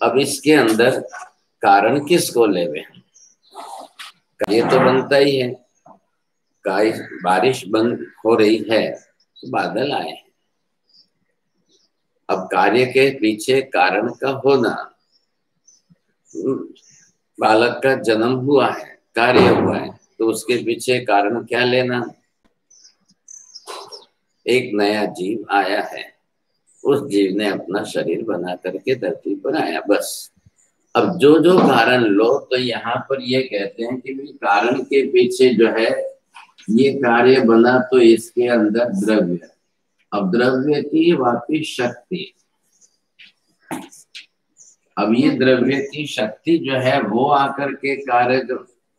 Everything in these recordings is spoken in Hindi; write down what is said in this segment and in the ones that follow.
अब इसके अंदर कारण किसको लेवे? ये तो बनता ही है, बारिश बंद हो रही है तो बादल आए। अब कार्य के पीछे कारण का होना, बालक का जन्म हुआ है, कार्य हुआ है, तो उसके पीछे कारण क्या लेना? एक नया जीव आया है, उस जीव ने अपना शरीर बना करके धरती पर आया, बस। अब जो जो कारण लो, तो यहाँ पर ये कहते हैं कि कारण के पीछे जो है ये कार्य बना, तो इसके अंदर द्रव्य, अब द्रव्य की वापिस शक्ति, अब ये द्रव्य की शक्ति जो है वो आकर के कार्य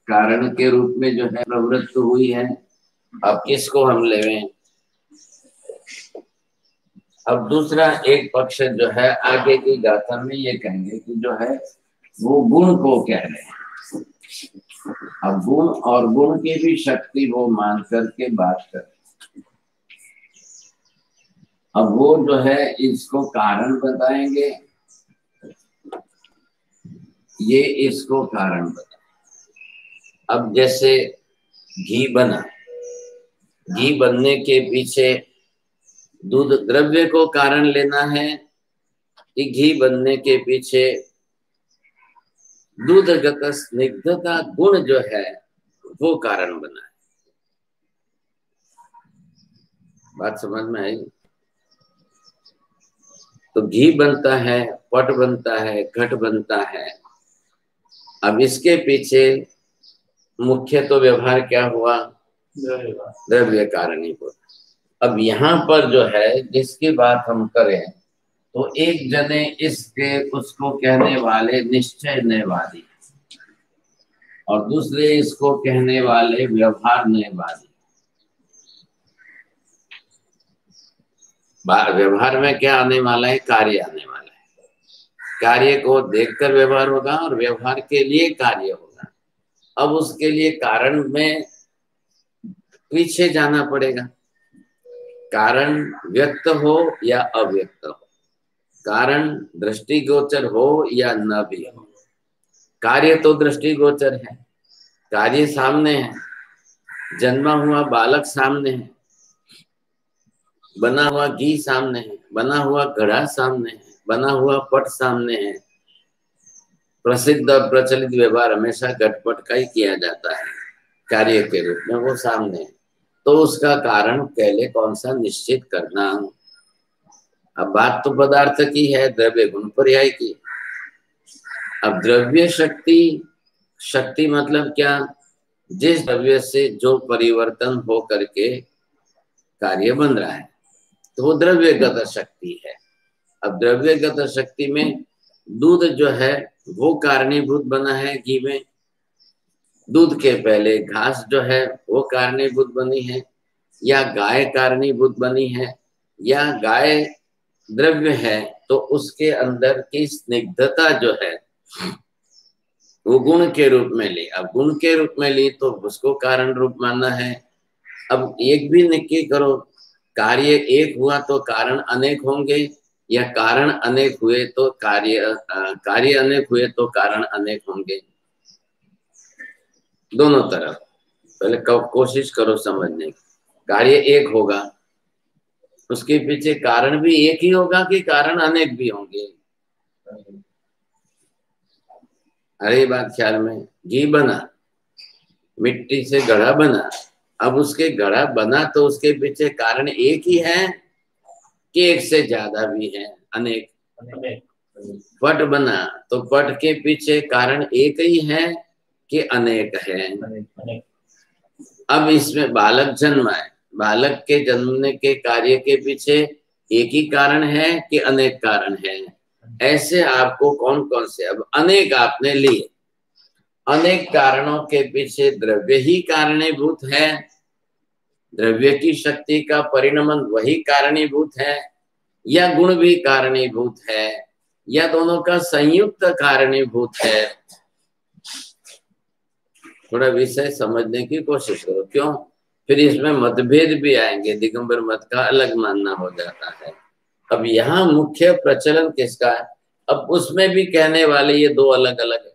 कारण के रूप में जो है प्रवृत्त हुई है। अब किसको हम लेवें? अब दूसरा एक पक्ष जो है आगे की गाथा में ये कहेंगे कि जो है वो गुण को कह रहे हैं। अब गुण और गुण की भी शक्ति वो मान करके बात कर, अब वो जो है इसको कारण बताएंगे, ये इसको कारण बताएंगे। अब जैसे घी बना, घी बनने के पीछे दूध द्रव्य को कारण लेना है कि घी बनने के पीछे दूधगत स्निग्धता गुण जो है वो कारण बना है? बात समझ में आई? तो घी बनता है, पट बनता है, घट बनता है। अब इसके पीछे मुख्य तो व्यवहार क्या हुआ? द्रव्य कारणीभूत। अब यहाँ पर जो है जिसकी बात हम करें, तो एक जने इसके उसको कहने वाले निश्चयवादी और दूसरे इसको कहने वाले व्यवहारवादी। व्यवहार में क्या आने वाला है? कार्य आने वाला है। कार्य को देखकर व्यवहार होगा और व्यवहार के लिए कार्य होगा। अब उसके लिए कारण में पीछे जाना पड़ेगा। कारण व्यक्त हो या अव्यक्त हो, कारण दृष्टिगोचर हो या न भी हो, कार्य तो दृष्टिगोचर है, कार्य सामने है, जन्मा हुआ बालक सामने है, बना हुआ घी सामने है, बना हुआ घड़ा सामने है, बना हुआ पट सामने है। प्रसिद्ध और प्रचलित व्यवहार हमेशा घटपट का ही किया जाता है कार्य के रूप में, वो सामने है। तो उसका कारण पहले कौन सा निश्चित करना। अब बात तो पदार्थ की है, द्रव्य गुण पर्याय की। अब द्रव्य शक्ति, शक्ति मतलब क्या? जिस द्रव्य से जो परिवर्तन हो करके कार्य बन रहा है, तो वो द्रव्यगत शक्ति है। अब द्रव्यगत शक्ति में दूध जो है वो कारणीभूत बना है घी में, दूध के पहले घास जो है वो कारणीभूत बनी है, या गाय कारणीभूत बनी है, या गाय द्रव्य है, तो उसके अंदर की स्निग्धता जो है वो गुण के रूप में ली। अब गुण के रूप में ली तो उसको कारण रूप मानना है। अब एक भी नक्की करो, कार्य एक हुआ तो कारण अनेक होंगे, या कारण अनेक हुए तो कार्य अनेक हुए तो कारण अनेक होंगे। दोनों तरफ पहले कोशिश करो समझने की। कार्य एक होगा, उसके पीछे कारण भी एक ही होगा कि कारण अनेक भी होंगे? अरे बात ख्याल में, घी बना, मिट्टी से घड़ा बना, अब उसके घड़ा बना तो उसके पीछे कारण एक ही है कि एक से ज्यादा भी है? अनेक। पट बना तो पट के पीछे कारण एक ही है कि अनेक है? अब इसमें बालक जन्मा है, बालक के जन्मने के कार्य के पीछे एक ही कारण है कि अनेक कारण है? ऐसे आपको कौन कौन से, अब अनेक आपने लिए, अनेक कारणों के पीछे द्रव्य ही कारणीभूत है, द्रव्य की शक्ति का परिणमन वही कारणीभूत है, या गुण भी कारणीभूत है, या दोनों का संयुक्त कारणीभूत है? थोड़ा विषय समझने की कोशिश करो। क्यों? फिर इसमें मतभेद भी आएंगे, दिगंबर मत का अलग मानना हो जाता है। अब यहाँ मुख्य प्रचलन किसका है? अब उसमें भी कहने वाले ये दो अलग अलग है।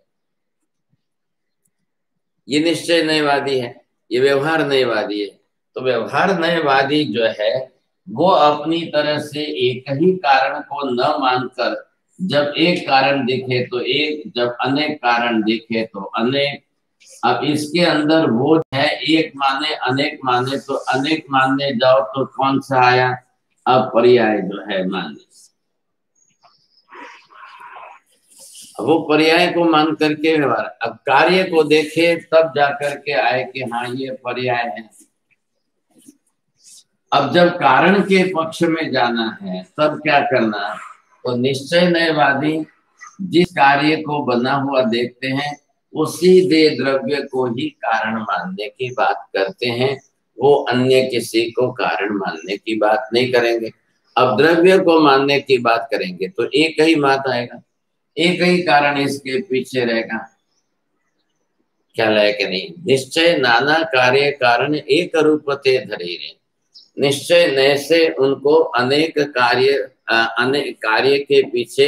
ये निश्चय न्यायवादी है, ये व्यवहार न्यायवादी है। तो व्यवहार न्यायवादी जो है वो अपनी तरह से एक ही कारण को न मानकर, जब एक कारण दिखे तो एक, जब अनेक कारण दिखे तो अनेक, अब इसके अंदर वो है एक माने अनेक माने, तो अनेक मानने जाओ तो कौन सा आया, अब पर्याय जो है माने। अब वो पर्याय को मान करके व्यवहार, अब कार्य को देखे तब जाकर के आए कि हाँ ये पर्याय है। अब जब कारण के पक्ष में जाना है तब क्या करना, तो निश्चय न्यायवादी जिस कार्य को बना हुआ देखते हैं उसी दे द्रव्य को ही कारण मानने की बात करते हैं, वो अन्य किसी को कारण मानने की बात नहीं करेंगे। अब द्रव्य को मानने की बात करेंगे तो एक ही बात आएगा, एक ही कारण इसके पीछे रहेगा। क्या है कि नहीं, निश्चय नाना कार्य कारण एक रूपते धरे, निश्चय नए से उनको अनेक कार्य अनेक कार्य के पीछे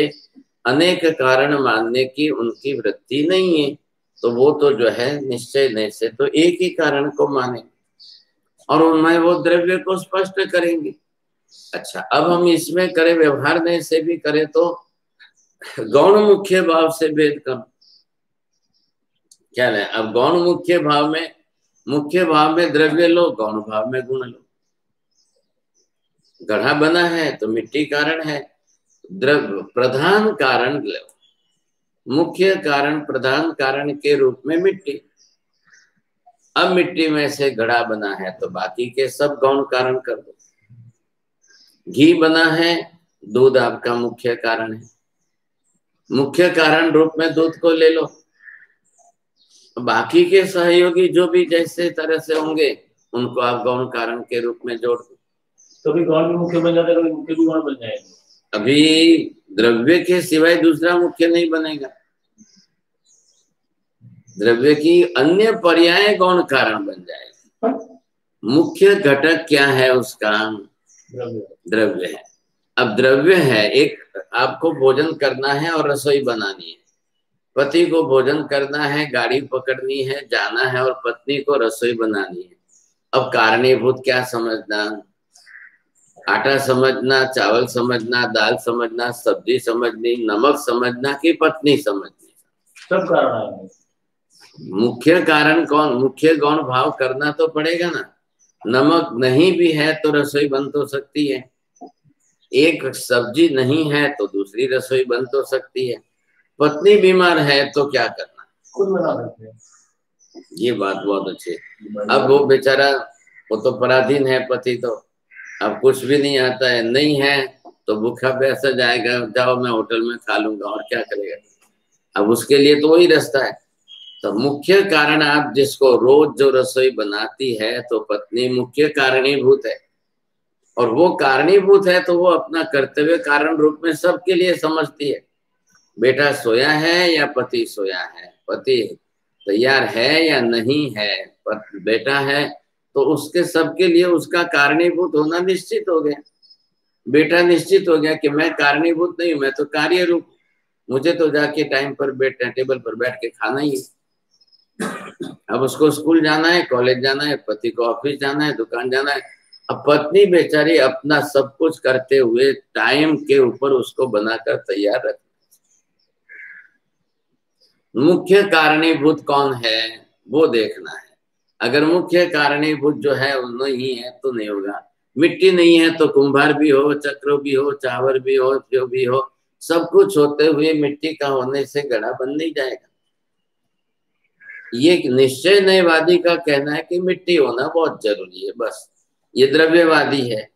अनेक कारण मानने की उनकी वृत्ति नहीं है। तो वो तो जो है निश्चय नए से तो एक ही कारण को माने और उनमें वो द्रव्य को स्पष्ट करेंगे। अच्छा, अब हम इसमें करें व्यवहार नए से भी करें तो गौण मुख्य भाव से भेद कर, क्या है, अब गौण मुख्य भाव में द्रव्य लो, गौण भाव में गुण लो। गढ़ा बना है तो मिट्टी कारण है, द्रव्य प्रधान कारण लो, मुख्य कारण प्रधान कारण के रूप में मिट्टी। अब मिट्टी में से घड़ा बना है तो बाकी के सब गौण कारण कर दो। घी बना है, दूध आपका मुख्य कारण है, मुख्य कारण रूप में दूध को ले लो। बाकी के सहयोगी जो भी जैसे तरह से होंगे उनको आप गौण कारण के रूप में जोड़ दो। कभी गौण भी मुख्य बन जाता है, कभी मुख्य भी गौण बन जाएगा। अभी द्रव्य के सिवाय दूसरा मुख्य नहीं बनेगा, द्रव्य की अन्य पर्याय गौण कारण बन जाएगा। मुख्य घटक क्या है उसका, द्रव्य है। अब द्रव्य है, एक आपको भोजन करना है और रसोई बनानी है, पति को भोजन करना है, गाड़ी पकड़नी है, जाना है, और पत्नी को रसोई बनानी है। अब कारणीभूत क्या समझना, आटा समझना, चावल समझना, दाल समझना, सब्जी समझनी, नमक समझना कि पत्नी समझनी, सब कारण है। मुख्य कारण कौन, मुख्य गौण भाव करना तो पड़ेगा ना। नमक नहीं भी है तो रसोई बन तो सकती है, एक सब्जी नहीं है तो दूसरी रसोई बन तो सकती है। पत्नी बीमार है तो क्या करना, खुद बना सकते हैं। ये बात बहुत अच्छी है। अब वो बेचारा, वो तो पराधीन है पति, तो अब कुछ भी नहीं आता है, नहीं है तो भूखा प्यासा जाएगा, जाओ मैं होटल में खा लूंगा, और क्या करेगा। अब उसके लिए तो वही रास्ता है। तो मुख्य कारण आप जिसको रोज जो रसोई बनाती है तो पत्नी मुख्य कारणीभूत है, और वो कारणीभूत है तो वो अपना कर्तव्य कारण रूप में सबके लिए समझती है। बेटा सोया है या पति सोया है, पति तैयार है या नहीं है, बेटा है, तो उसके सबके लिए उसका कारणीभूत होना निश्चित हो गया। बेटा निश्चित हो गया कि मैं कारणीभूत नहीं, मैं तो कार्य रूप, मुझे तो जाके टाइम पर टेबल पर बैठ के खाना ही है। अब उसको स्कूल जाना है, कॉलेज जाना है, पति को ऑफिस जाना है, दुकान जाना है। अब पत्नी बेचारी अपना सब कुछ करते हुए टाइम के ऊपर उसको बनाकर तैयार रख, मुख्य कारणीभूत कौन है वो देखना है। अगर मुख्य कारणीभूत जो है वो नहीं है तो नहीं होगा। मिट्टी नहीं है तो कुंभार भी हो, चक्र भी हो, चावर भी हो, जो भी हो, सब कुछ होते हुए मिट्टी का होने से घड़ा बन नहीं जाएगा। ये निश्चय न्यायवादी का कहना है कि मिट्टी होना बहुत जरूरी है, बस। ये द्रव्यवादी है,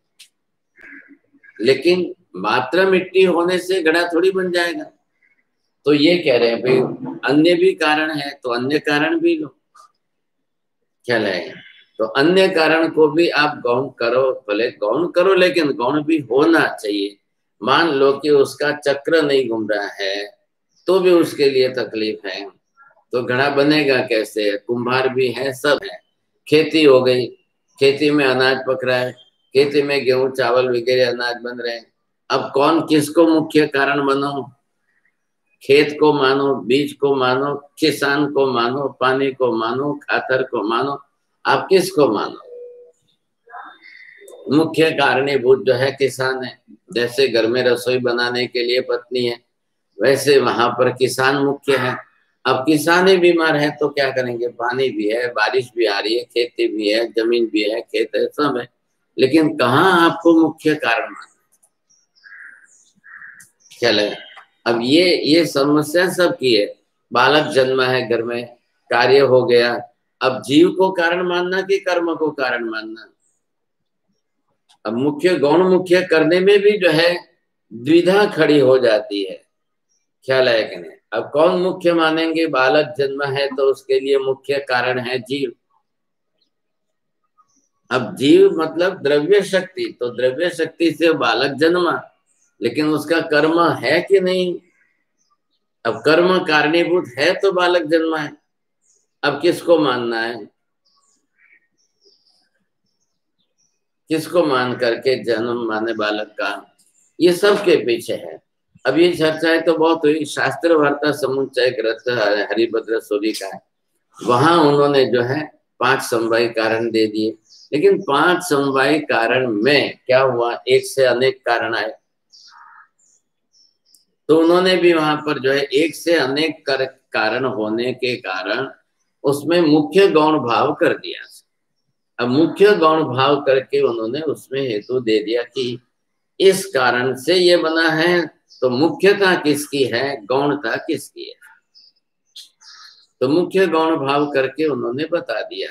लेकिन मात्र मिट्टी होने से घड़ा थोड़ी बन जाएगा। तो ये कह रहे हैं भाई अन्य भी कारण है तो अन्य कारण भी लो, क्या लगेगा। तो अन्य कारण को भी आप गौण करो, भले गौण करो लेकिन गौण भी होना चाहिए। मान लो कि उसका चक्र नहीं घूम रहा है तो भी उसके लिए तकलीफ है, तो घड़ा बनेगा कैसे, कुंभार भी है, सब है। खेती हो गई, खेती में अनाज पक रहा है, खेती में गेहूं चावल वगैरह अनाज बन रहे हैं। अब कौन किसको मुख्य कारण बनाओ, खेत को मानो, बीज को मानो, किसान को मानो, पानी को मानो, खातर को मानो, आप किसको मानो? मुख्य कारणीभूत जो है किसान है। जैसे घर में रसोई बनाने के लिए पत्नी है, वैसे वहां पर किसान मुख्य है। अब किसान ही बीमार है तो क्या करेंगे? पानी भी है, बारिश भी आ रही है, खेती भी है, जमीन भी है, खेत है, सब है, लेकिन कहाँ आपको मुख्य कारण चले? अब ये समस्या सबकी है। बालक जन्मा है घर में, कार्य हो गया, अब जीव को कारण मानना कि कर्म को कारण मानना? अब मुख्य गौण मुख्य करने में भी जो है द्विधा खड़ी हो जाती है। ख्याल है कि नहीं? अब कौन मुख्य मानेंगे? बालक जन्मा है तो उसके लिए मुख्य कारण है जीव। अब जीव मतलब द्रव्य शक्ति, तो द्रव्य शक्ति से बालक जन्मा, लेकिन उसका कर्म है कि नहीं? अब कर्म कारणीभूत है तो बालक जन्मा है। अब किसको मानना है? किसको मान करके जन्म माने बालक का? ये सब के पीछे है। अब ये चर्चाएं तो बहुत हुई। शास्त्र वार्ता समुच्चय ग्रंथ हरिभद्र सूरी का है, वहां उन्होंने जो है 5 समवायी कारण दे दिए, लेकिन 5 समवायी कारण में क्या हुआ? एक से अनेक कारण आए, तो उन्होंने भी वहां पर जो है एक से अनेक कारण होने के कारण उसमें मुख्य गौण भाव कर दिया। अब मुख्य गौण भाव करके उन्होंने उसमें हेतु दे दिया कि इस कारण से ये बना है, तो मुख्यता किसकी है, गौणता किसकी है? तो मुख्य गौण भाव करके उन्होंने बता दिया।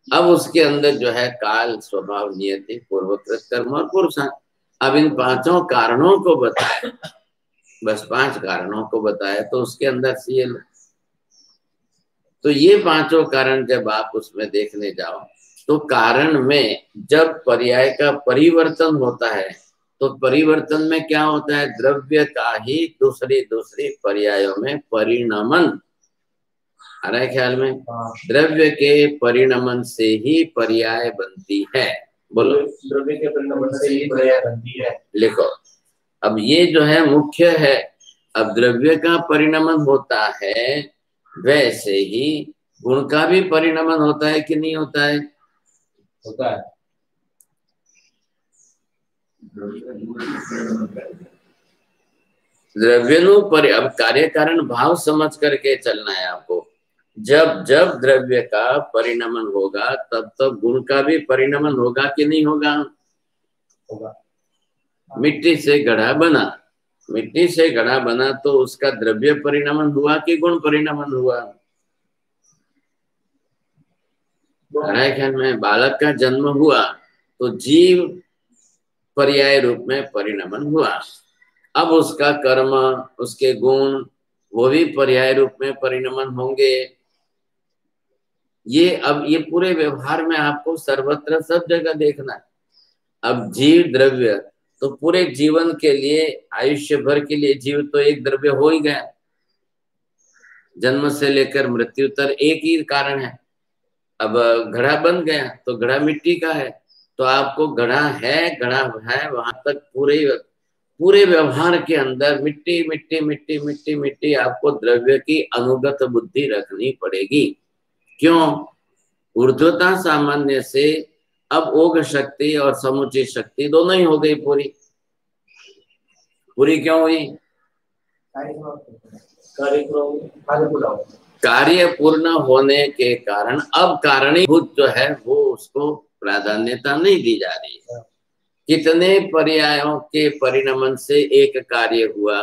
अब उसके अंदर जो है काल, स्वभाव, नियति, पूर्वकृत कर्म और पुरुषार्थ। अब इन 5 कारणों को बताया, बस 5 कारणों को बताया, तो उसके अंदर से ये, तो ये 5 कारण जब आप उसमें देखने जाओ, तो कारण में जब पर्याय का परिवर्तन होता है, तो परिवर्तन में क्या होता है? द्रव्य का ही दूसरी पर्यायों में परिणमन आ रहा है ख्याल में? द्रव्य के परिणमन से ही पर्याय बनती है। बोलो, द्रव्य के परिणमन से ही पर्याय बनती है। लिखो, अब ये जो है मुख्य है। अब द्रव्य का परिणमन होता है, वैसे ही गुण का भी परिणमन होता है कि नहीं होता है? होता है। द्रव्यनु अब कार्य कारण भाव समझ करके चलना है आपको। जब जब द्रव्य का परिणमन होगा, तब तब गुण का भी परिणमन होगा कि नहीं होगा? होगा। मिट्टी से घड़ा बना, मिट्टी से घड़ा बना, तो उसका द्रव्य परिणमन हुआ कि गुण परिणमन हुआ? ख्याल में बालक का जन्म हुआ तो जीव पर्याय रूप में परिणमन हुआ। अब उसका कर्म, उसके गुण, वो भी पर्याय रूप में परिणमन होंगे। ये अब ये पूरे व्यवहार में आपको सर्वत्र सब जगह देखना है। अब जीव द्रव्य तो पूरे जीवन के लिए, आयुष्य भर के लिए जीव तो एक द्रव्य हो ही गया। जन्म से लेकर मृत्यु तक एक ही कारण है। अब घड़ा बन गया तो घड़ा मिट्टी का है, तो आपको घड़ा है वहां तक पूरे व्यवहार के अंदर मिट्टी मिट्टी मिट्टी मिट्टी मिट्टी आपको द्रव्य की अनुगत बुद्धि रखनी पड़ेगी। क्यों? ऊर्ध्वता सामान्य से अब ओग शक्ति और समुचित शक्ति दोनों ही हो गई पूरी। पूरी क्यों हुई? कार्य पूर्ण होने के कारण अब कारणीभूत जो है वो उसको प्राधान्यता नहीं दी जा रही है। कितने पर्यायों के परिणमन से एक कार्य हुआ,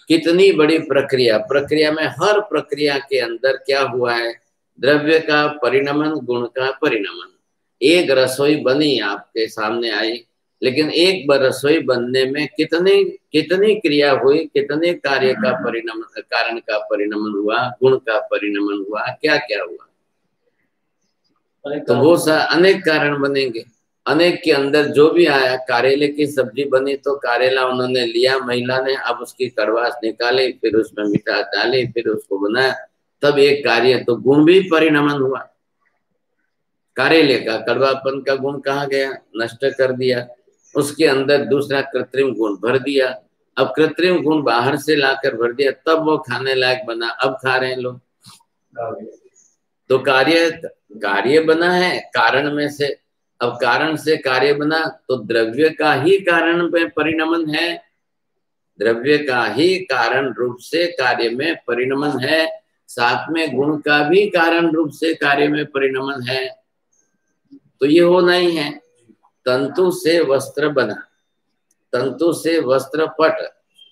कितनी बड़ी प्रक्रिया में हर प्रक्रिया के अंदर क्या हुआ है? द्रव्य का परिणमन, गुण का परिणमन। एक रसोई बनी आपके सामने आई, लेकिन एक बार रसोई बनने में कितनी क्रिया हुई, कितने कार्य का परिणमन, कारण का परिणमन हुआ, गुण का परिणमन हुआ, क्या क्या हुआ? तो वो अनेक कारण बनेंगे। अनेक के अंदर जो भी आया, करेले की सब्जी बनी तो करेला उन्होंने लिया महिला ने, अब उसकी कड़वास निकाली, फिर उसमें मिठास डाली, फिर उसको बनाया, तब एक कार्य, तो गुण भी परिणमन हुआ। करेले का कड़वापन का गुण कहाँ गया? नष्ट कर दिया। उसके अंदर दूसरा कृत्रिम गुण भर दिया। अब कृत्रिम गुण बाहर से लाकर भर दिया, तब वो खाने लायक बना, अब खा रहे हैं लोग। तो कार्य बना है कारण में से, अब कारण से कार्य बना तो द्रव्य का ही कारण में परिणमन है, द्रव्य का ही कारण रूप से कार्य में परिणमन है, साथ में गुण का भी कारण रूप से कार्य में परिणमन है। तो ये होना ही है। तंतु से वस्त्र बना, तंतु से वस्त्र पट,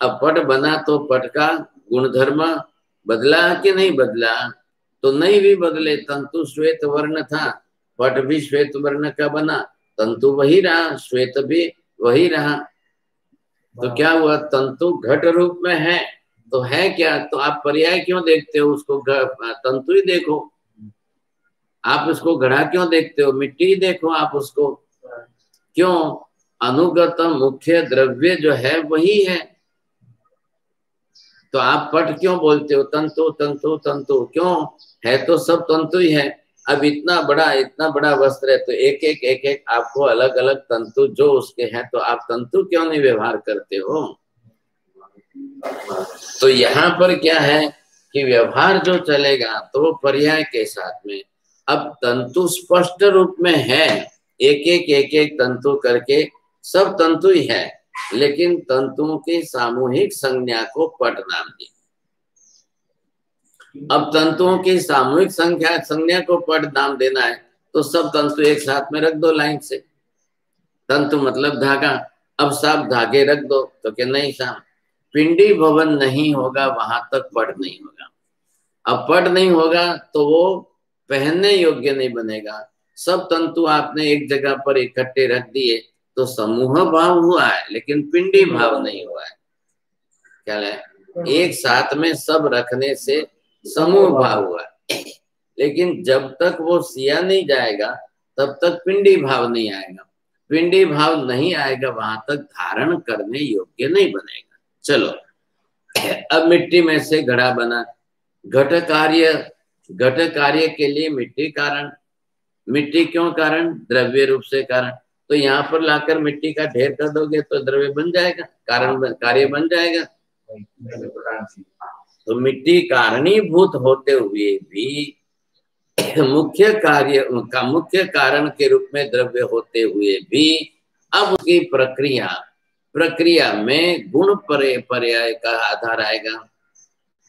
अब पट बना तो पट का गुणधर्म बदला कि नहीं बदला? तो नहीं भी बदले। तंतु श्वेत वर्ण था, पट भी श्वेत वर्ण का बना, तंतु वही रहा, श्वेत भी वही रहा। तो क्या हुआ? तंतु घट रूप में है तो है क्या? तो आप पर्याय क्यों देखते हो उसको? तंतु ही देखो। आप उसको घड़ा क्यों देखते हो? मिट्टी ही देखो आप उसको। क्यों? अनुगत मुख्य द्रव्य जो है वही है। तो आप पट क्यों बोलते हो? तंतु तंतु तंतु क्यों? है तो सब तंतु ही है। अब इतना बड़ा वस्त्र है तो एक आपको अलग अलग तंतु जो उसके हैं, तो आप तंतु क्यों नहीं व्यवहार करते हो? तो यहाँ पर क्या है कि व्यवहार जो चलेगा तो वो पर्याय के साथ में। अब तंतु स्पष्ट रूप में है, एक तंतु करके सब तंतु ही है, लेकिन तंतुओं की सामूहिक संज्ञा को पट नाम दिया। अब तंतुओं की सामूहिक संज्ञा को पट नाम देना है तो सब तंतु एक साथ में रख दो लाइन से। तंतु मतलब धागा, अब सब धागे रख दो। तो क्या नहीं साहब, पिंडी भवन नहीं होगा वहां तक पट नहीं होगा। अब पट नहीं होगा तो वो पहनने योग्य नहीं बनेगा। सब तंतु आपने एक जगह पर इकट्ठे रख दिए तो समूह भाव हुआ है, लेकिन पिंडी भाव नहीं हुआ है। क्या है? एक साथ में सब रखने से समूह भाव हुआ है, लेकिन जब तक वो सिया नहीं जाएगा तब तक पिंडी भाव नहीं आएगा। पिंडी भाव नहीं आएगा वहां तक धारण करने योग्य नहीं बनेगा। चलो, अब मिट्टी में से घड़ा बना। घट कार्य के लिए मिट्टी कारण। मिट्टी क्यों कारण? द्रव्य रूप से कारण। तो यहाँ पर लाकर मिट्टी का ढेर कर दोगे तो द्रव्य बन जाएगा, कार्य बन जाएगा। तो मिट्टी कारणीभूत होते हुए भी मुख्य कारण के रूप में द्रव्य होते हुए भी अब उसकी प्रक्रिया में गुण पर्याय का आधार आएगा।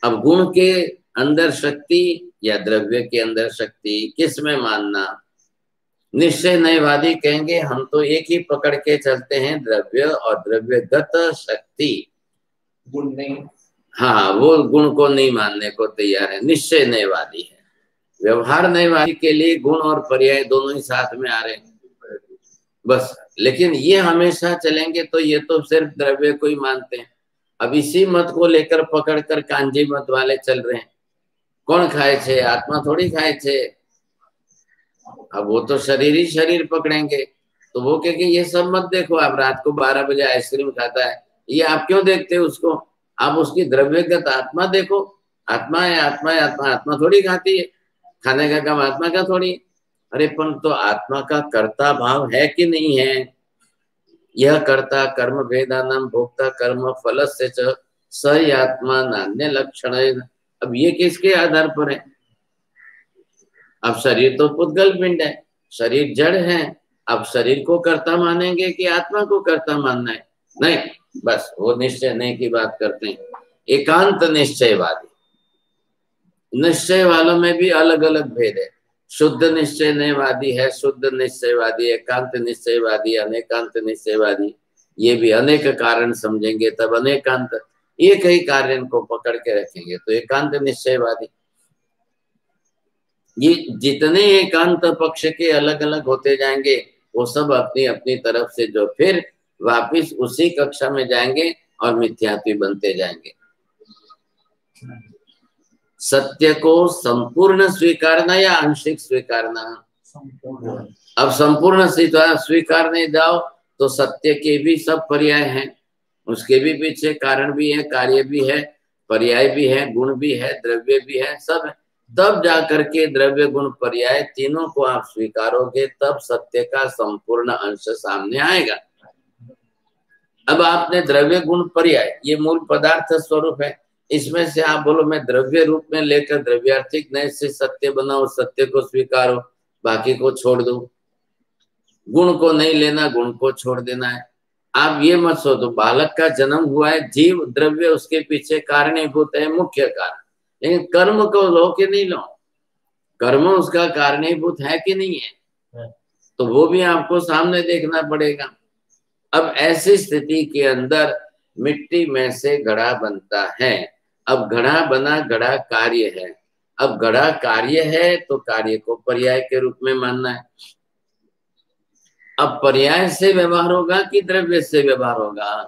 अब गुण के अंदर शक्ति या द्रव्य के अंदर शक्ति, किस में मानना? निश्चय नयवादी कहेंगे हम तो एक ही पकड़ के चलते हैं, द्रव्य और द्रव्यगत शक्ति, गुण नहीं। हाँ, वो गुण को नहीं मानने को तैयार है, निश्चय नयवादी है। व्यवहार नयवादी के लिए गुण और पर्याय दोनों ही साथ में आ रहे हैं बस। लेकिन ये हमेशा चलेंगे तो ये तो सिर्फ द्रव्य को ही मानते हैं। अब इसी मत को लेकर पकड़ कर कांजी मत वाले चल रहे हैं। कौन खाए छे? आत्मा थोड़ी खाए छे। अब वो तो शरीर ही शरीर पकड़ेंगे। तो वो कहेंगे ये सब मत देखो, आप रात को 12 बजे आइसक्रीम खाता है, ये आप क्यों देखते हो उसको? आप उसकी द्रव्यगत आत्मा देखो। आत्मा है, आत्मा है, आत्मा थोड़ी खाती है। खाने का काम आत्मा का थोड़ी। अरे पर तो आत्मा का कर्ता भाव है कि नहीं है? यह कर्ता कर्म भेदानाम भोक्ता कर्म फल से स आत्मा नान्य लक्षण। अब ये किसके आधार पर है? अब शरीर तो पुद्गल पिंड है, शरीर जड़ है। अब शरीर को कर्ता मानेंगे कि आत्मा को कर्ता मानना है? नहीं, बस वो निश्चय नहीं की बात करते हैं। एकांत निश्चयवादी, निश्चय वालों में भी अलग अलग भेद है। शुद्ध निश्चय नयवादी है, शुद्ध निश्चयवादी, एकांत निश्चयवादी, अनेकांत निश्चयवादी। ये भी अनेक कारण समझेंगे तब अनेकांत, एक ही कार्य को पकड़ के रखेंगे तो एकांत निश्चयवादी। ये जितने एकांत पक्ष के अलग अलग होते जाएंगे वो सब अपनी अपनी तरफ से जो फिर वापिस उसी कक्षा में जाएंगे और मिथ्यात्वी बनते जाएंगे। सत्य को संपूर्ण स्वीकारना या आंशिक स्वीकारना? अब संपूर्ण स्वीकारने जाओ तो सत्य के भी सब पर्याय हैं, उसके भी पीछे कारण भी है, कार्य भी है, पर्याय भी है, गुण भी है, द्रव्य भी है, सब है। तब जाकर के द्रव्य गुण पर्याय तीनों को आप स्वीकारोगे तब सत्य का संपूर्ण अंश सामने आएगा। अब आपने द्रव्य गुण पर्याय, ये मूल पदार्थ स्वरूप है। इसमें से आप बोलो मैं द्रव्य रूप में लेकर द्रव्यार्थिक नए से सत्य बनाओ, सत्य को स्वीकारो, बाकी को छोड़ दो। गुण को नहीं लेना, गुण को छोड़ देना है। आप ये मत सोचो बालक का जन्म हुआ है, जीव द्रव्य उसके पीछे कारणीभूत है, मुख्य कारण, लेकिन कर्म को लो कि नहीं लो, कर्म उसका कारणीभूत है कि नहीं है, तो वो भी आपको सामने देखना पड़ेगा। अब ऐसी स्थिति के अंदर मिट्टी में से घड़ा बनता है। अब घड़ा बना, घड़ा कार्य है। अब घड़ा कार्य है तो कार्य को पर्याय के रूप में मानना है। अब पर्याय से व्यवहार होगा कि द्रव्य से व्यवहार होगा,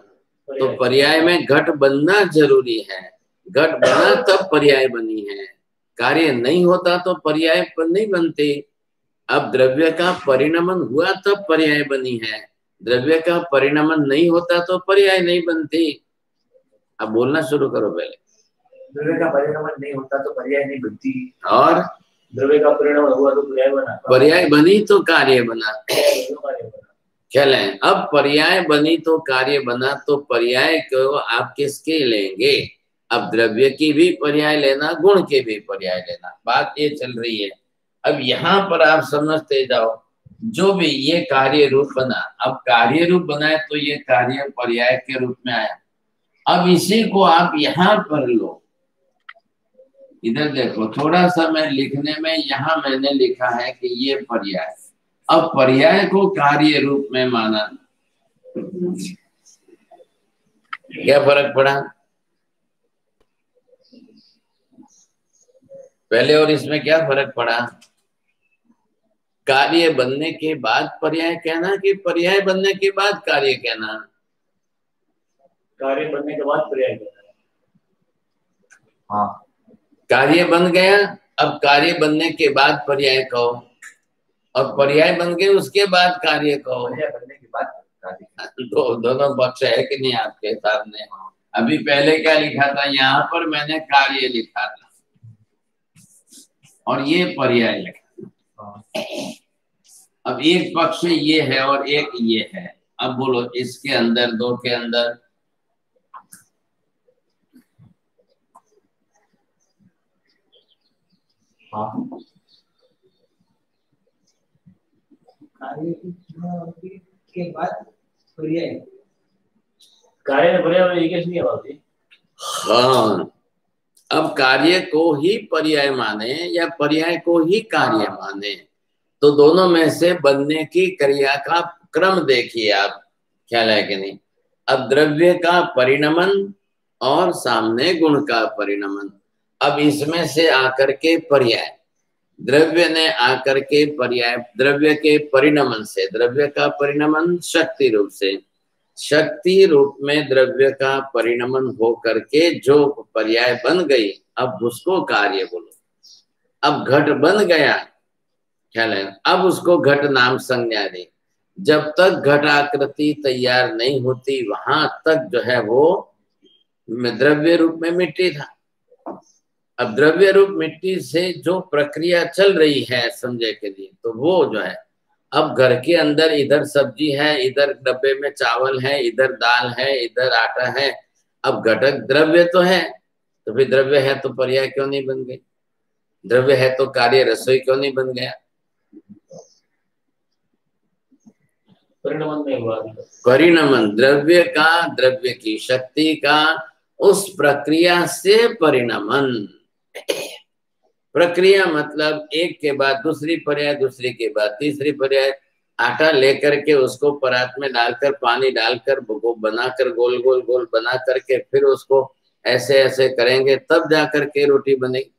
तो पर्याय में घट बनना जरूरी है। घट बना तब पर्याय बनी है, कार्य नहीं होता तो पर्याय नहीं बनती। अब द्रव्य का परिणमन हुआ तब पर्याय बनी है, द्रव्य का परिणमन नहीं होता तो पर्याय नहीं बनती। अब बोलना शुरू करो पहले। द्रव्य का परिणमन नहीं होता तो पर्याय नहीं बनती, और द्रव्य का परिणमन हुआ तो पर्याय बना, पर्याय बनी तो कार्य बना। ख्याल है? अब पर्याय बनी तो कार्य बना, तो पर्याय को आप किसके लेंगे? अब द्रव्य की भी पर्याय लेना, गुण के भी पर्याय लेना, बात ये चल रही है। अब यहाँ पर आप समझते जाओ, जो भी ये कार्य रूप बना, अब कार्य रूप बनाए तो ये कार्य पर्याय के रूप में आया। अब इसी को आप यहाँ पर लो, इधर देखो, थोड़ा सा मैं लिखने में यहाँ मैंने लिखा है कि ये पर्याय, अब पर्याय को कार्य रूप में माना, क्या फर्क पड़ा पहले और इसमें? क्या फर्क पड़ा? कार्य बनने के बाद पर्याय कहना कि पर्याय बनने के बाद कार्य कहना? कार्य बनने के बाद पर्याय कहना। हाँ, कार्य बन गया, अब कार्य बनने के बाद पर्याय कहो, और पर्याय बन गए उसके बाद कार्य कहो। पर्याय बनने के बाद कार्य, दोनों पक्ष है कि नहीं आपके सामने? अभी पहले क्या लिखा था? यहाँ पर मैंने कार्य लिखा था और ये पर्याय लिखा। अब एक पक्ष ये है और एक ये है। अब बोलो इसके अंदर, दो के अंदर कार्य के बाद पर्याय, कार्य में पर्याय एक नहीं होती। हाँ, अब कार्य को ही पर्याय माने या पर्याय को ही कार्य माने, तो दोनों में से बनने की क्रिया का क्रम देखिए आप, ख्याल है कि नहीं? अब द्रव्य का परिणमन और सामने गुण का परिणमन। अब इसमें से आकर के पर्याय, द्रव्य ने आकर के पर्याय, द्रव्य के परिणमन से, द्रव्य का परिणमन शक्ति रूप से, शक्ति रूप में द्रव्य का परिणमन हो करके जो पर्याय बन गई, अब उसको कार्य बोलो। अब घट बन गया, ख्याल है? अब उसको घट नाम संज्ञा दी। जब तक घट आकृति तैयार नहीं होती वहां तक जो है वो द्रव्य रूप में मिट्टी था। अब द्रव्य रूप मिट्टी से जो प्रक्रिया चल रही है समझे के लिए, तो वो जो है, अब घर के अंदर इधर सब्जी है, इधर डब्बे में चावल है, इधर दाल है, इधर आटा है। अब घटक द्रव्य तो है, तो फिर द्रव्य है तो पर्याय क्यों नहीं बन गई? द्रव्य है तो कार्य रसोई क्यों नहीं बन गया? परिणमन नहीं हुआ। परिणमन द्रव्य का, द्रव्य की शक्ति का उस प्रक्रिया से परिणमन। प्रक्रिया मतलब एक के बाद दूसरी पर्याय, दूसरी के बाद तीसरी पर्याय। आटा लेकर के उसको परात में डालकर, पानी डालकर बनाकर, गोल गोल गोल बना करके फिर उसको ऐसे ऐसे करेंगे तब जाकर के रोटी बनेगी।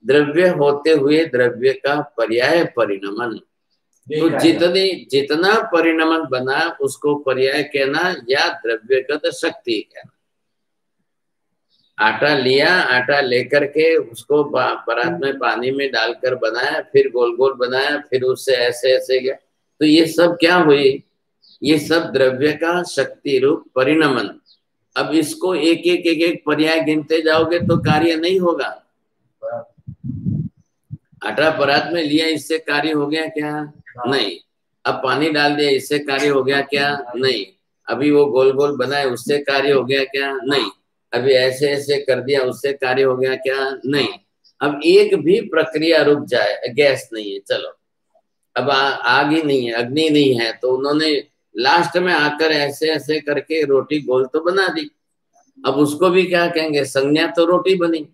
द्रव्य होते हुए द्रव्य का पर्याय परिणमन। तो जितना परिणमन बना उसको पर्याय कहना या द्रव्यगत शक्ति कहना। आटा लिया, आटा लेकर के उसको परात में पानी में डालकर बनाया, फिर गोल गोल बनाया, फिर उससे ऐसे ऐसे गया, तो ये सब क्या हुई? ये सब द्रव्य का शक्ति रूप परिणमन। अब इसको एक एक एक एक पर्याय गिनते जाओगे तो कार्य नहीं होगा। आटा परात में लिया, इससे कार्य हो गया क्या? नहीं। अब पानी डाल दिया, इससे कार्य हो गया क्या? नहीं। अभी वो गोल गोल बनाए उससे कार्य हो गया क्या? नहीं। अभी ऐसे ऐसे कर दिया उससे कार्य हो गया क्या? नहीं। अब एक भी प्रक्रिया रुक जाए, गैस नहीं है, चलो अब आग ही नहीं है, अग्नि नहीं है, तो उन्होंने लास्ट में आकर ऐसे ऐसे करके रोटी गोल तो बना दी। अब उसको भी क्या कहेंगे? संज्ञा तो रोटी बनी।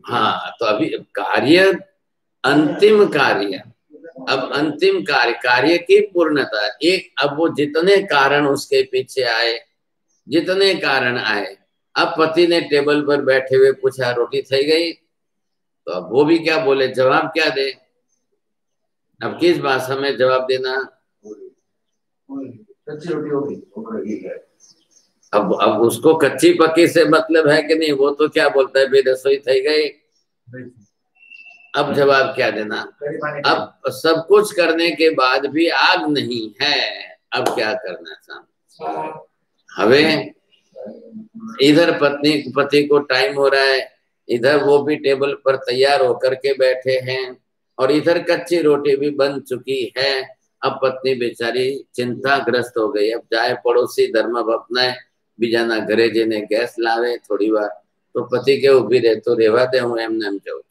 हाँ, तो अभी कार्य, अंतिम कार्य, अब अंतिम कार्य, कार्य की पूर्णता एक, अब वो जितने कारण उसके पीछे आए, जितने कारण आए, अब पति ने टेबल पर बैठे हुए पूछा रोटी थई गई, तो अब वो भी क्या बोले, जवाब क्या दे? अब किस भाषा में जवाब देना? कच्ची रोटी होगी। अब उसको कच्ची पक्की से मतलब है कि नहीं? वो तो क्या बोलता है, भाई रसोई थई गई। अब जवाब क्या देना? अब सब कुछ करने के बाद भी आग नहीं है, अब क्या करना साहब? हवे इधर पति को टाइम हो रहा है, इधर वो भी टेबल पर तैयार होकर के बैठे हैं, और इधर कच्ची रोटी भी बन चुकी है। अब पत्नी बेचारी चिंताग्रस्त हो गई। अब जाए पड़ोसी धर्म अपनाए, बीजाना घरे जने गैस लावे थोड़ी बार, तो पति के उभी रहे तो रेवा दे, हूँ एम नेम जाऊँ।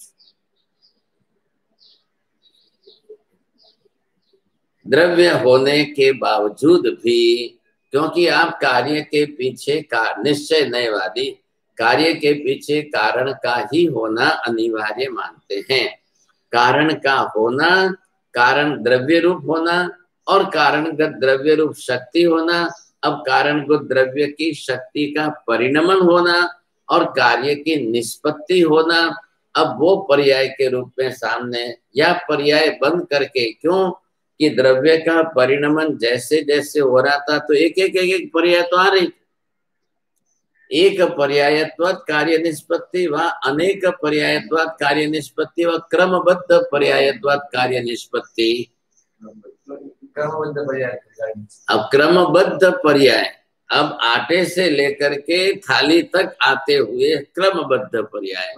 द्रव्य होने के बावजूद भी, क्योंकि आप कार्य के पीछे का निश्चय नयवादी, कार्य के पीछे कारण का ही होना अनिवार्य मानते हैं। कारण का होना, कारण द्रव्य रूप होना और कारणगत द्रव्य रूप शक्ति होना, अब कारण को द्रव्य की शक्ति का परिणमन होना और कार्य की निष्पत्ति होना, अब वो पर्याय के रूप में सामने, या पर्याय बंद करके, क्यों कि द्रव्य का परिणमन जैसे जैसे हो रहा था तो एक एक एक एक पर्याय तो आ रही, एक पर्यायत्वात् कार्य निष्पत्ति व अनेक पर्यायत्वात् कार्य निष्पत्ति व क्रमबद्ध पर्यायत्वात् कार्य निष्पत्ति। अब क्रमबद्ध पर्याय, अब आटे से लेकर के थाली तक आते हुए क्रमबद्ध पर्याय,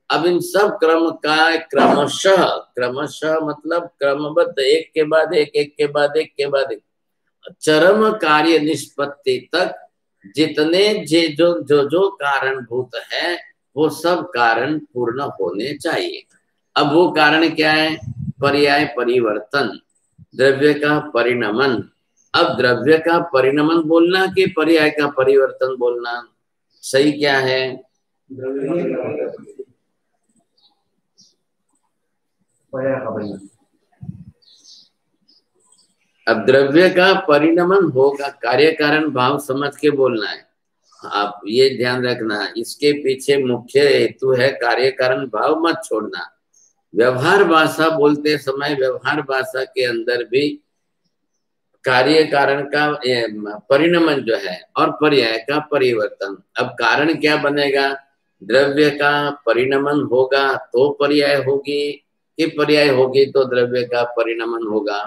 अब इन सब क्रम का क्रमशः, क्रमशः मतलब क्रमबद्ध, एक के बाद एक, एक के बाद एक के बाद एक, चरम कार्य निष्पत्ति तक जितने जो कारणभूत है वो सब कारण पूर्ण होने चाहिए। अब वो कारण क्या है? पर्याय परिवर्तन, द्रव्य का परिणमन। अब द्रव्य का परिणमन बोलना कि पर्याय का परिवर्तन बोलना, सही क्या है? अब द्रव्य का परिणमन होगा, कार्य कारण भाव समझ के बोलना है। आप ये ध्यान रखना, इसके पीछे मुख्य हेतु है कार्य कारण भाव मत छोड़ना। व्यवहार भाषा बोलते समय व्यवहार भाषा के अंदर भी कार्य कारण का परिणमन जो है और पर्याय का परिवर्तन। अब कारण क्या बनेगा? द्रव्य का परिणमन होगा तो पर्याय होगी, कि पर्याय होगी तो द्रव्य का परिणमन होगा?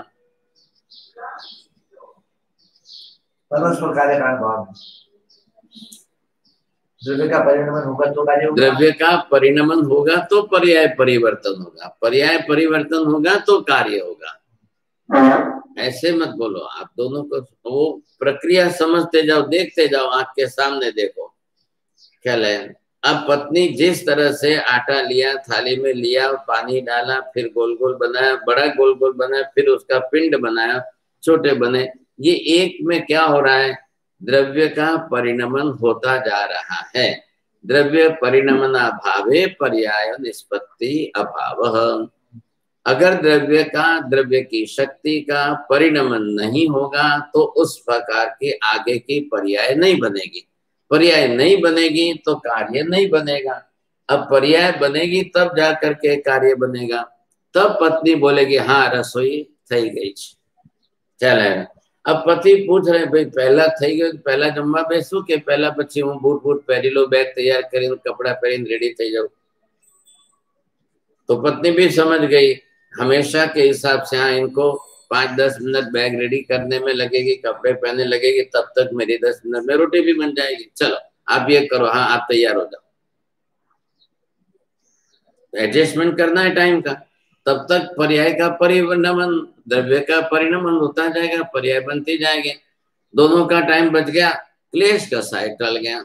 परस्पर कार्य कारण भाव, द्रव्य का परिणमन होगा तो कार्य होगा, द्रव्य का परिणमन होगा तो पर्याय परिवर्तन होगा, पर्याय परिवर्तन होगा तो कार्य होगा। ऐसे मत बोलो, आप दोनों को वो प्रक्रिया समझते जाओ, देखते जाओ, आंख के सामने देखो क्या है। अब पत्नी जिस तरह से आटा लिया, थाली में लिया, पानी डाला, फिर गोल गोल बनाया, बड़ा गोल गोल बनाया, फिर उसका पिंड बनाया, छोटे बने, ये एक में क्या हो रहा है? द्रव्य का परिणमन होता जा रहा है। द्रव्य परिणमन अभावे पर्याय निष्पत्ति अभाव। अगर द्रव्य का, द्रव्य की शक्ति का परिणमन नहीं होगा तो उस प्रकार के आगे की पर्याय नहीं बनेगी। पर्याय नहीं बनेगी तो कार्य नहीं बनेगा। अब पर्याय बनेगी तब जा करके कार्य बनेगा। तब पत्नी बोलेगी हाँ रसोई थई गई। चले, अब पति पूछ रहे भाई पहला थई गयो, पहला जमवा बेसू के पहला पछी हूँ बूट बूट पहरी लो, बैग तैयार करी, कपड़ा पहरीने रेडी थई जाऊं? तो पत्नी भी समझ गई हमेशा के हिसाब से, हाँ इनको 5-10 मिनट बैग रेडी करने में लगेगी, कपड़े पहनने लगेगी, तब तक मेरी 10 मिनट में रोटी भी बन जाएगी। चलो आप ये करो, हाँ आप तैयार हो जाओ। एडजस्टमेंट करना है टाइम का। तब तक पर्याय का परिणमन, द्रव्य का परिणमन होता जाएगा, पर्याय बनते जाएंगे। दोनों का टाइम बच गया, क्लेश का साय टल गया,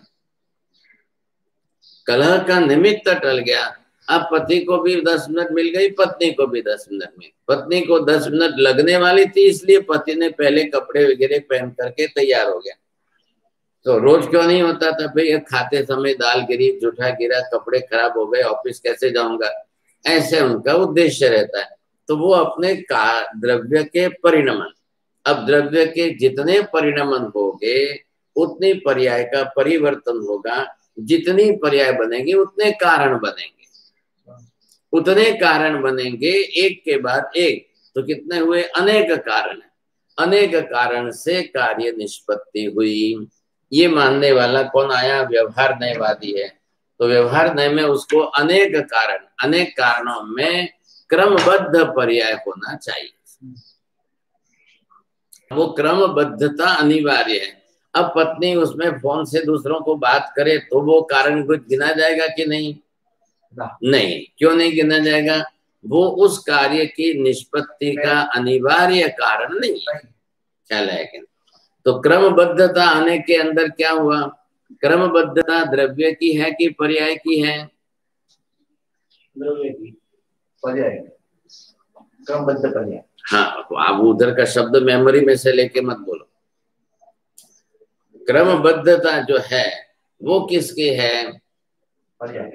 कलह का निमित्त टल गया। अब पति को भी 10 मिनट मिल गई, पत्नी को भी 10 मिनट में। पत्नी को 10 मिनट लगने वाली थी, इसलिए पति ने पहले कपड़े वगैरह पहन करके तैयार हो गया। तो रोज क्यों नहीं होता था भाई, खाते समय दाल गिरी, जूठा गिरा, कपड़े खराब हो गए, ऑफिस कैसे जाऊंगा, ऐसे उनका उद्देश्य रहता है। तो वो अपने द्रव्य के परिणमन, अब द्रव्य के जितने परिणमन होंगे उतनी पर्याय का परिवर्तन होगा, जितनी पर्याय बनेंगे उतने कारण बनेंगे, उतने कारण बनेंगे एक के बाद एक। तो कितने हुए, अनेक कारण, अनेक कारण से कार्य निष्पत्ति हुई। ये मानने वाला कौन आया, व्यवहार न्यायवादी है। तो व्यवहार न्याय में उसको अनेक कारण, अनेक कारणों में क्रमबद्ध पर्याय होना चाहिए, वो क्रमबद्धता अनिवार्य है। अब पत्नी उसमें फोन से दूसरों को बात करे तो वो कारण कुछ गिना जाएगा कि नहीं? नहीं, क्यों नहीं गिना जाएगा? वो उस कार्य की निष्पत्ति का अनिवार्य कारण नहीं है, ख्याल है कि? तो क्रमबद्धता आने के अंदर क्या हुआ, क्रमबद्धता द्रव्य की है कि पर्याय की है? द्रव्य की, पर्याय, क्रमबद्ध पर्याय। हाँ, तो आप उधर का शब्द मेमोरी में से लेके मत बोलो। क्रमबद्धता जो है वो किसकी है? पर्याय।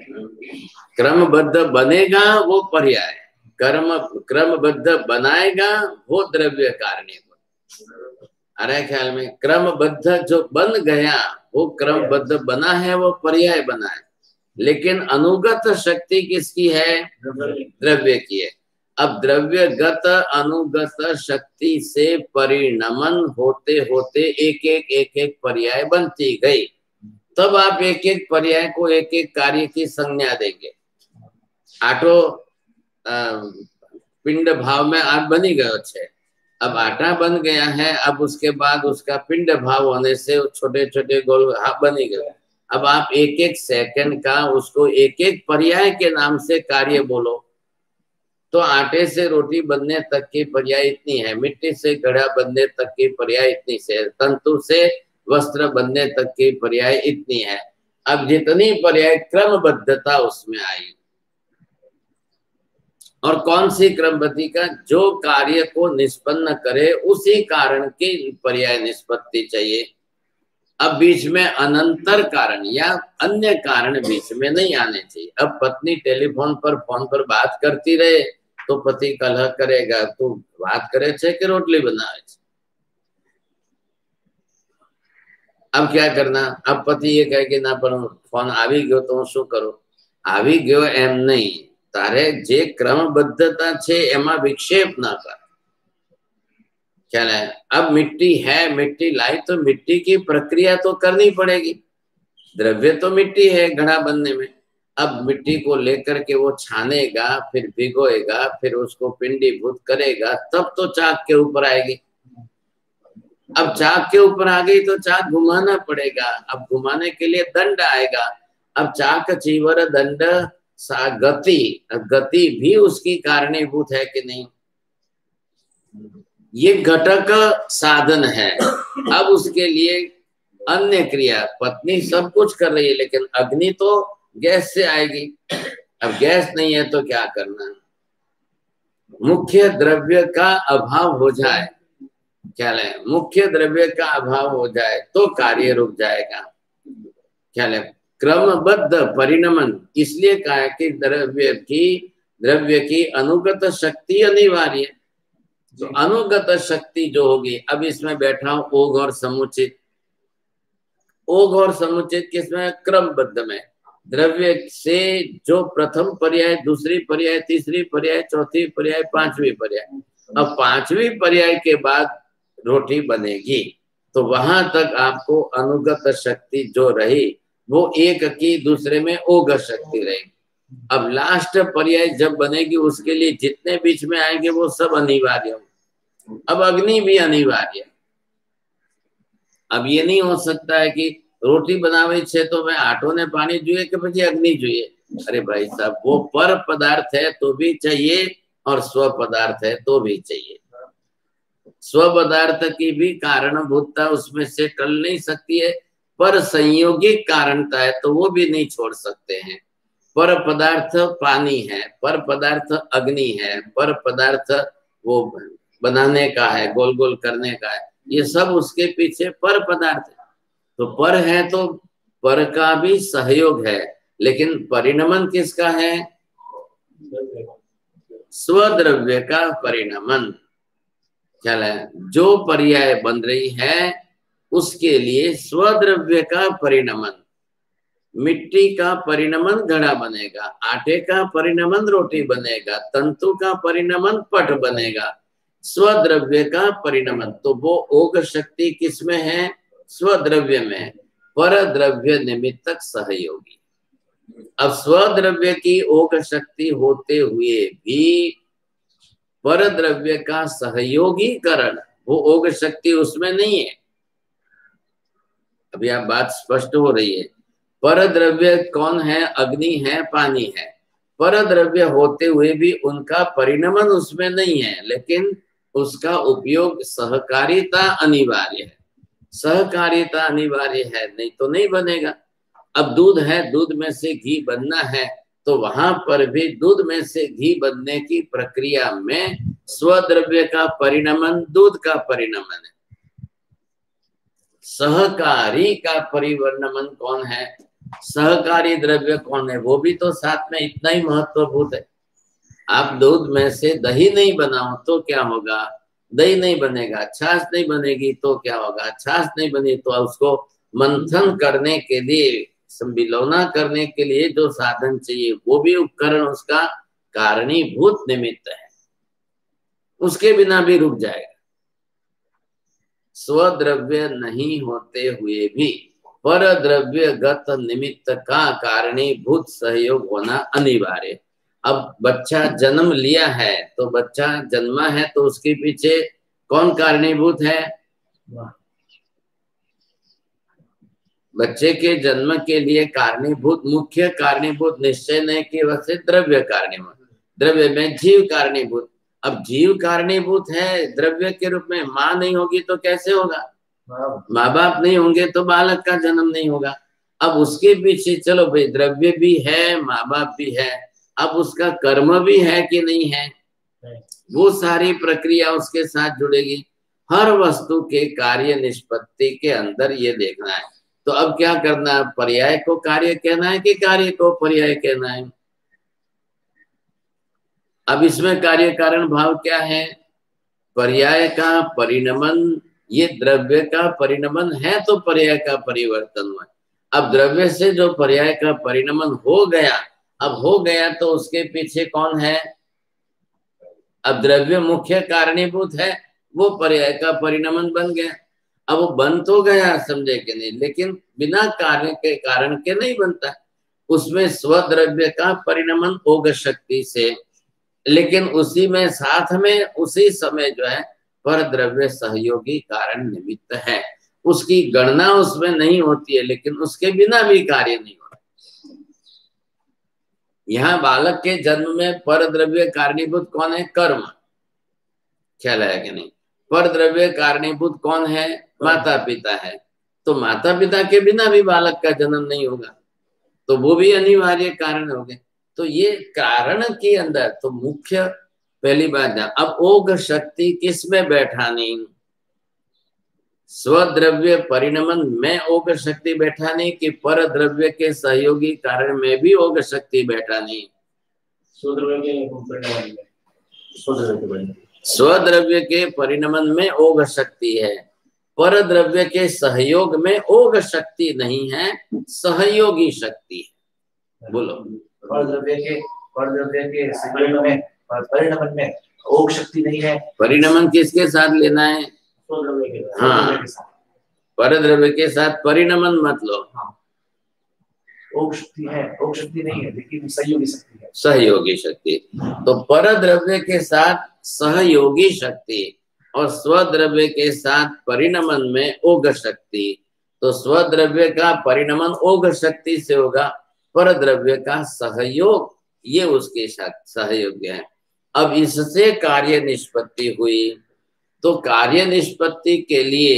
क्रमबद्ध बनेगा वो पर्याय, क्रमबद्ध बनाएगा वो द्रव्य कारणी। अरे ख्याल में, क्रमबद्ध जो बन गया वो क्रमबद्ध बना है, वो पर्याय बना है। लेकिन अनुगत शक्ति किसकी है? द्रव्य की है। अब द्रव्यगत अनुगत शक्ति से परिणमन होते होते एक एक पर्याय बनती गई, तब आप एक एक पर्याय को एक एक कार्य की संज्ञा देंगे। आटो पिंड भाव में आट बनी गए छे, अब आटा बन गया है, अब उसके बाद उसका पिंड भाव होने से छोटे छोटे गोल बनी गए। अब आप एक एक सेकंड का उसको एक एक पर्याय के नाम से कार्य बोलो, तो आटे से रोटी बनने तक की पर्याय इतनी है, मिट्टी से घड़ा बनने तक की पर्याय इतनी से, तंतु से वस्त्र बनने तक की पर्याय इतनी है। अब जितनी पर्याय क्रमबद्धता उसमें आई, और कौन सी क्रमबद्धि का? जो कार्य को निष्पन्न करे उसी कारण की पर्याय निष्पत्ति चाहिए। अब बीच में अनंतर कारण या अन्य कारण बीच में नहीं आने चाहिए। अब पत्नी टेलीफोन पर बात करती रहे तो पति कलह करेगा, तू बात करे छे कि रोटली बनावे छे? अब क्या करना? अब पति ये कहे कि ना पर फोन आवी गयो तो शू करूं? आवी गयो एम नहीं, तारे जे क्रमबद्धता छे एमा विक्षेप ना कर, ख्याल है? अब मिट्टी है, मिट्टी लाई तो मिट्टी की प्रक्रिया तो करनी पड़ेगी, द्रव्य तो मिट्टी है घड़ा बनने में। अब मिट्टी को लेकर के वो छानेगा, फिर भिगोएगा, फिर उसको पिंडीभूत करेगा, तब तो चाक के ऊपर आएगी। अब चाक के ऊपर आ गई तो चाक घुमाना पड़ेगा, अब घुमाने के लिए दंड आएगा। अब चाक चीवर दंड सा गति, गति भी उसकी कारणीभूत है कि नहीं? ये घटक साधन है। अब उसके लिए अन्य क्रिया, पत्नी सब कुछ कर रही है, लेकिन अग्नि तो गैस से आएगी। अब गैस नहीं है तो क्या करना? मुख्य द्रव्य का अभाव हो जाए, ख्याल है? मुख्य द्रव्य का अभाव हो जाए तो कार्य रुक जाएगा, ख्याल है? क्रमबद्ध परिणमन इसलिए कहा कि द्रव्य की अनुगत शक्ति अनिवार्य है। तो अनुगत शक्ति जो होगी, अब इसमें बैठा हूं ओघ और समुचित, ओघ और समुचित किसमें? क्रमबद्ध में। द्रव्य से जो प्रथम पर्याय, दूसरी पर्याय, तीसरी पर्याय, चौथी पर्याय, पांचवी पर्याय, अब पांचवी पर्याय के बाद रोटी बनेगी, तो वहां तक आपको अनुगत शक्ति जो रही वो एक की, दूसरे में ओघ शक्ति रहेगी। अब लास्ट पर्याय जब बनेगी उसके लिए जितने बीच में आएंगे वो सब अनिवार्य होंगे। अब अग्नि भी अनिवार्य। अब ये नहीं हो सकता है कि रोटी बनावे छे तो मैं आटो ने पानी जुए कि પછી अग्नि जुए। अरे भाई साहब, वो पर पदार्थ है तो भी चाहिए और स्व पदार्थ है तो भी चाहिए। स्व पदार्थ की भी कारणभूतता उसमें से टल नहीं सकती है, पर संयोगिक कारणता है तो वो भी नहीं छोड़ सकते हैं। पर पदार्थ पानी है, पर पदार्थ अग्नि है, पर पदार्थ वो बनाने का है, गोल गोल करने का है, ये सब उसके पीछे पर पदार्थ है। तो पर है तो पर का भी सहयोग है, लेकिन परिणमन किसका है? स्वद्रव्य का परिणमन। ख्याल है? जो पर्याय बन रही है उसके लिए स्वद्रव्य का परिणमन। मिट्टी का परिणमन घड़ा बनेगा, आटे का परिणमन रोटी बनेगा, तंतु का परिणमन पट बनेगा। स्वद्रव्य का परिणमन, तो वो ओग शक्ति किसमें है? स्वद्रव्य में। पर द्रव्य निमित्तक सहयोगी। अब स्वद्रव्य की ओग शक्ति होते हुए भी पर द्रव्य का सहयोगीकरण, वो ओग शक्ति उसमें नहीं है। अभी आप बात स्पष्ट हो रही है। पर द्रव्य कौन है? अग्नि है, पानी है। पर द्रव्य होते हुए भी उनका परिणमन उसमें नहीं है, लेकिन उसका उपयोग सहकारिता अनिवार्य है। सहकारिता अनिवार्य है, नहीं तो नहीं बनेगा। अब दूध है, दूध में से घी बनना है, तो वहां पर भी दूध में से घी बनने की प्रक्रिया में स्वद्रव्य का परिणमन दूध का परिणमन है। सहकारी का परिवर्णमन कौन है? सहकारी द्रव्य कौन है? वो भी तो साथ में इतना ही महत्वभूत है। आप दूध में से दही नहीं बनाओ तो क्या होगा? दही नहीं बनेगा। छाछ नहीं बनेगी तो क्या होगा? छाछ नहीं बनी तो उसको मंथन करने के लिए, संबिलौना करने के लिए जो साधन चाहिए, वो भी उपकरण उसका कारणीभूत निमित्त है, उसके बिना भी रुक जाएगा। स्वद्रव्य नहीं होते हुए भी पर द्रव्य गत निमित्त का कारणीभूत सहयोग होना अनिवार्य। अब बच्चा जन्म लिया है, तो बच्चा जन्मा है तो उसके पीछे कौन कारणीभूत है? बच्चे के जन्म के लिए कारणीभूत, मुख्य कारणीभूत निश्चय नहीं कि वह से द्रव्य कारणीभूत, द्रव्य में जीव कारणीभूत। अब जीव कारणीभूत है द्रव्य के रूप में। माँ नहीं होगी तो कैसे होगा? माँ बाप नहीं होंगे तो बालक का जन्म नहीं होगा। अब उसके पीछे चलो भाई, द्रव्य भी है, माँ बाप भी है, अब उसका कर्म भी है कि नहीं है? वो सारी प्रक्रिया उसके साथ जुड़ेगी। हर वस्तु के कार्य निष्पत्ति के अंदर ये देखना है। तो अब क्या करना है? पर्याय को कार्य कहना है कि कार्य को पर्याय कहना है? अब इसमें कार्य कारण भाव क्या है? पर्याय का परिणमन, ये द्रव्य का परिणमन है तो पर्याय का परिवर्तन हुआ। अब द्रव्य से जो पर्याय का परिणमन हो गया, अब हो गया तो उसके पीछे कौन है? अब द्रव्य मुख्य कारणीभूत है, वो पर्याय का परिणमन बन गया। अब वो बन तो गया, समझे कि नहीं, लेकिन बिना कार्य के कारण के नहीं बनता। उसमें स्वद्रव्य का परिणमन ओग शक्ति से, लेकिन उसी में साथ में उसी समय जो है पर द्रव्य सहयोगी कारण निमित्त है। उसकी गणना उसमें नहीं होती है, लेकिन उसके बिना भी कार्य नहीं होता। यहाँ बालक के जन्म में पर द्रव्य कारणीभूत कौन है? कर्म। ख्याल है कि नहीं? पर द्रव्य कारणीभूत कौन है? माता पिता है। तो माता पिता के बिना भी बालक का जन्म नहीं होगा, तो वो भी अनिवार्य कारण हो गए। तो ये कारण के अंदर तो मुख्य पहली बात है। अब ओग शक्ति किसमें बैठानी? स्वद्रव्य परिणमन में ओग शक्ति बैठानी कि पर द्रव्य के सहयोगी कारण में भी ओग शक्ति बैठानी? स्वद्रव्य के परिणमन में ओग शक्ति है, पर द्रव्य के सहयोग में ओग शक्ति नहीं है, सहयोगी शक्ति है। बोलो। परद्रव्य के परिणमन में ओग शक्ति नहीं है। परिणमन किसके साथ लेना है? हाँ, परद्रव्य के साथ परिणमन मत लो। हाँ। ओग शक्ति है, ओग शक्ति नहीं है, लेकिन सहयोगी शक्ति है। सहयोगी शक्ति। तो परद्रव्य के साथ सहयोगी शक्ति और स्वद्रव्य के साथ परिणमन में ओग शक्ति। तो स्वद्रव्य का परिणमन ओग शक्ति से होगा, पर द्रव्य का सहयोग ये उसके साथ सहयोग है। अब इससे कार्य निष्पत्ति हुई। तो कार्य निष्पत्ति के लिए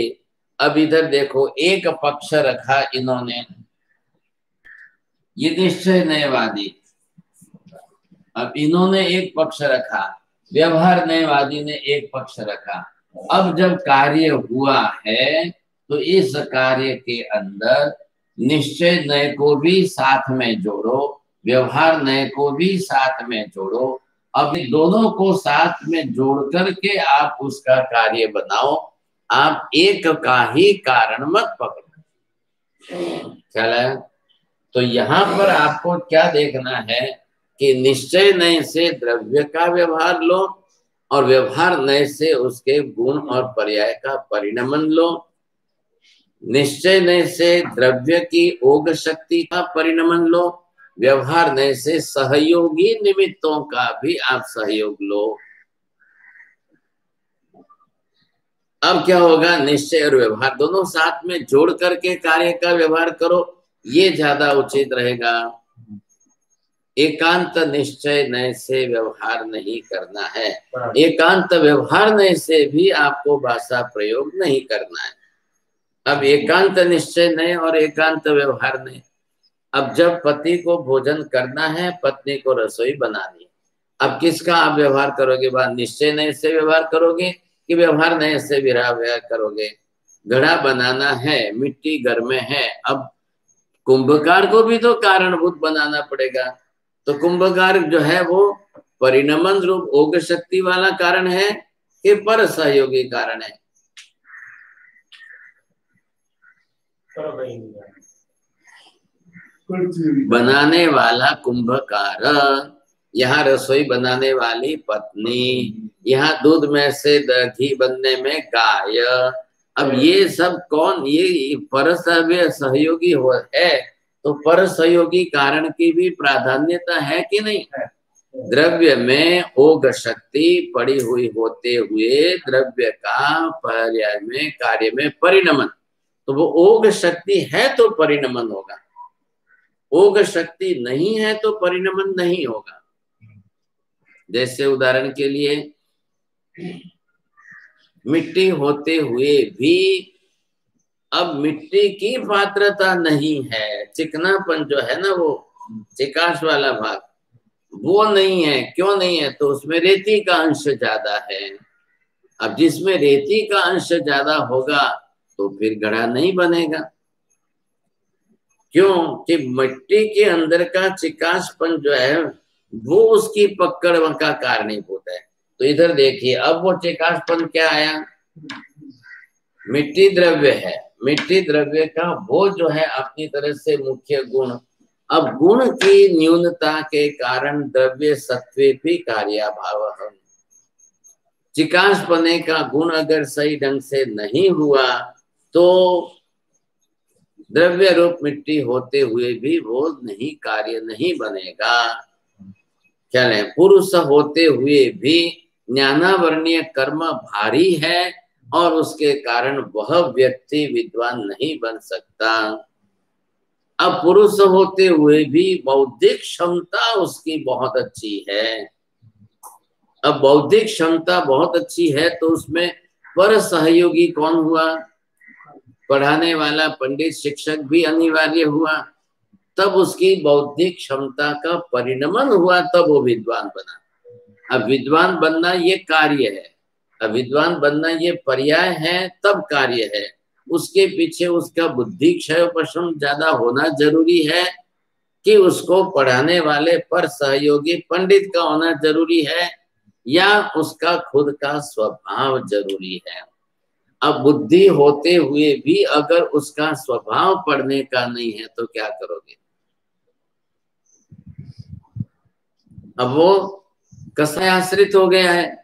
अब इधर देखो एक पक्ष रखा इन्होंने, ये निश्चय न्यायवादी। अब इन्होंने एक पक्ष रखा, व्यवहार न्यायवादी ने एक पक्ष रखा। अब जब कार्य हुआ है तो इस कार्य के अंदर निश्चय न्याय को भी साथ में जोड़ो, व्यवहार न्याय को भी साथ में जोड़ो। अब दोनों को साथ में जोड़ करके आप उसका कार्य बनाओ। आप एक का ही कारण मत पकड़ो। चला, तो यहाँ पर आपको क्या देखना है कि निश्चय न्याय से द्रव्य का व्यवहार लो और व्यवहार न्याय से उसके गुण और पर्याय का परिणमन लो। निश्चय न्याय से द्रव्य की ओग शक्ति का परिणमन लो, व्यवहार न्याय से सहयोगी निमित्तों का भी आप सहयोग लो। अब क्या होगा, निश्चय और व्यवहार दोनों साथ में जोड़ करके कार्य का व्यवहार करो, ये ज्यादा उचित रहेगा। एकांत निश्चय न्याय से व्यवहार नहीं करना है, एकांत व्यवहार न्याय से भी आपको भाषा प्रयोग नहीं करना है। अब एकांत निश्चय न्याय और एकांत व्यवहार न्याय। अब जब पति को भोजन करना है, पत्नी को रसोई बनानी है, अब किसका आप व्यवहार करोगे? बात निश्चय न्याय से व्यवहार करोगे कि व्यवहार न्याय से व्यवहार करोगे? घड़ा बनाना है, मिट्टी घर में है, अब कुंभकार को भी तो कारणभूत बनाना पड़ेगा। तो कुंभकार जो है वो परिणमन रूप ओग शक्ति वाला कारण है कि पर सहयोगी कारण है? बनाने वाला कुंभकार, यहाँ रसोई बनाने वाली पत्नी, यहाँ दूध में से घी बनने में गाय। अब ये सब कौन? ये पर सहयोगी है, तो पर सहयोगी कारण की भी प्राधान्यता है कि नहीं? द्रव्य में ओग शक्ति पड़ी हुई होते हुए द्रव्य का पर्याय में कार्य में परिणमन, तो वो ओग शक्ति है तो परिणमन होगा, ओग शक्ति नहीं है तो परिणमन नहीं होगा। जैसे उदाहरण के लिए मिट्टी होते हुए भी अब मिट्टी की पात्रता नहीं है, चिकनापन जो है ना, वो चिकास वाला भाग वो नहीं है। क्यों नहीं है? तो उसमें रेती का अंश ज्यादा है। अब जिसमें रेती का अंश ज्यादा होगा तो फिर घड़ा नहीं बनेगा। क्यों? कि मिट्टी के अंदर का चिकासपन जो है वो उसकी पकड़ का कारणीभूत है। तो इधर देखिए, अब वो चिकासपन क्या आया? मिट्टी द्रव्य है, मिट्टी द्रव्य का वो जो है अपनी तरह से मुख्य गुण। अब गुण की न्यूनता के कारण द्रव्य सत्वे भी कार्याभाव है। चिकासपने का गुण अगर सही ढंग से नहीं हुआ तो द्रव्य रूप मिट्टी होते हुए भी वो नहीं कार्य नहीं बनेगा। क्या है? पुरुष होते हुए भी ज्ञानावर्णीय कर्म भारी है और उसके कारण वह व्यक्ति विद्वान नहीं बन सकता। अब पुरुष होते हुए भी बौद्धिक क्षमता उसकी बहुत अच्छी है। अब बौद्धिक क्षमता बहुत अच्छी है तो उसमें पर सहयोगी कौन हुआ? पढ़ाने वाला पंडित शिक्षक भी अनिवार्य हुआ, तब उसकी बौद्धिक क्षमता का परिणमन हुआ, तब वो विद्वान बना। अब विद्वान बनना ये कार्य है, अब विद्वान बनना ये पर्याय है, तब कार्य है। उसके पीछे उसका बुद्धि क्षयोपशम ज्यादा होना जरूरी है कि उसको पढ़ाने वाले पर सहयोगी पंडित का होना जरूरी है, या उसका खुद का स्वभाव जरूरी है। अब बुद्धि होते हुए भी अगर उसका स्वभाव पढ़ने का नहीं है तो क्या करोगे? अब वो कसय आश्रित हो गया है,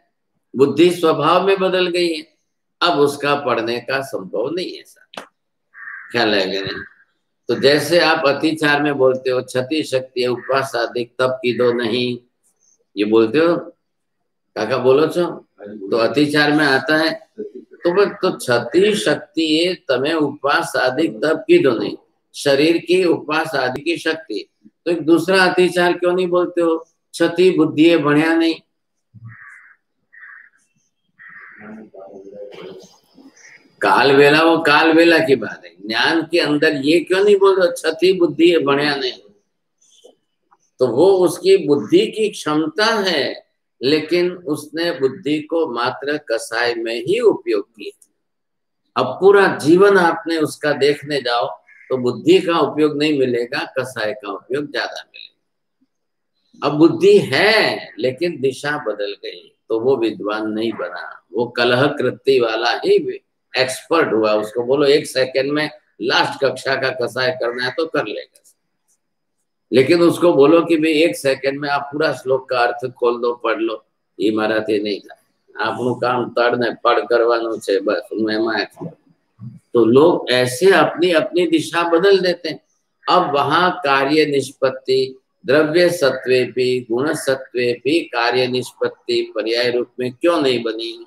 बुद्धि स्वभाव में बदल गई है, अब उसका पढ़ने का संभव नहीं है। सर ख्याल है नहीं? तो जैसे आप अतिचार में बोलते हो क्षति शक्ति है उपवास अधिक तब की दो नहीं, ये बोलते हो काका, बोलो छो तो अतिचार में आता है। तो क्षति शक्ति तमें उपवास अधिक तब की दो नहीं, शरीर की उपवास आदि की शक्ति। तो एक दूसरा अतिचार क्यों नहीं बोलते हो? क्षति बुद्धि बढ़िया नहीं, कालबेला वो कालबेला की बात है। ज्ञान के अंदर ये क्यों नहीं बोल रहे छठी बुद्धि है बढ़िया नहीं, तो वो उसकी बुद्धि की क्षमता है, लेकिन उसने बुद्धि को मात्र कसाय में ही उपयोग किया। अब पूरा जीवन आपने उसका देखने जाओ तो बुद्धि का उपयोग नहीं मिलेगा, कसाय का उपयोग ज्यादा मिलेगा। अब बुद्धि है लेकिन दिशा बदल गई तो वो विद्वान नहीं बना, वो कलह कृति वाला ही एक्सपर्ट हुआ। उसको बोलो 1 सेकंड में लास्ट कक्षा का कसाय करना है तो कर लेगा, लेकिन उसको बोलो कि भाई 1 सेकंड में आप पूरा श्लोक का अर्थ खोल दो पढ़ लो, ये माराથી नहीं था। आपનું काम तड़ ने पढ़ करवानो छे बस में। तो लोग ऐसे अपनी अपनी दिशा बदल देते हैं। अब वहां कार्य निष्पत्ति द्रव्य सत्वेपि गुण सत्वेपि कार्य निष्पत्ति पर्याय रूप में क्यों नहीं बनी?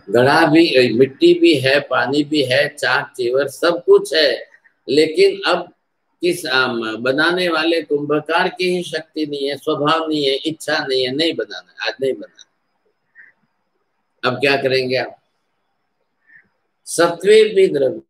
घड़ा भी, मिट्टी भी है, पानी भी है, चाक चीवर सब कुछ है, लेकिन अब किस बनाने वाले कुंभकार की ही शक्ति नहीं है, स्वभाव नहीं है, इच्छा नहीं है, नहीं बनाना, आज नहीं बनाना। अब क्या करेंगे आप? सत्वे भी द्रव्य